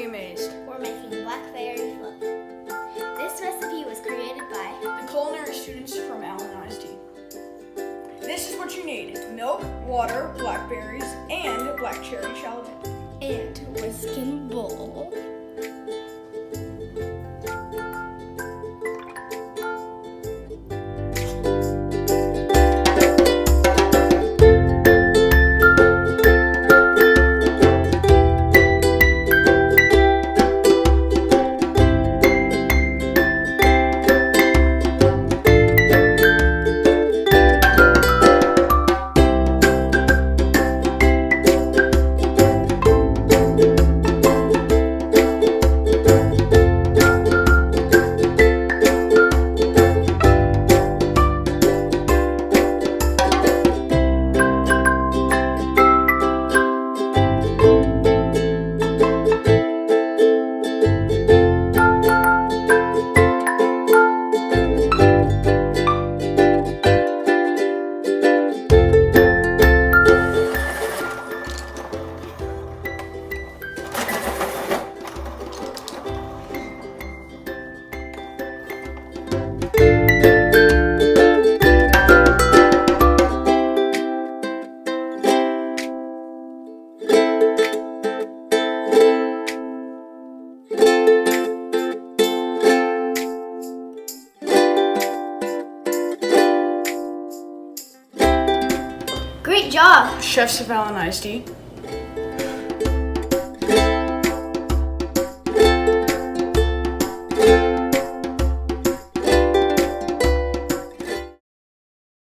be amazed. We're making Blackberry Fluff. This recipe was created by The culinary students from Allen ISD. This is what you need: milk, water, blackberries, and black cherry shallot. and whisking bowl. Great job! Chefs of Allen ISD.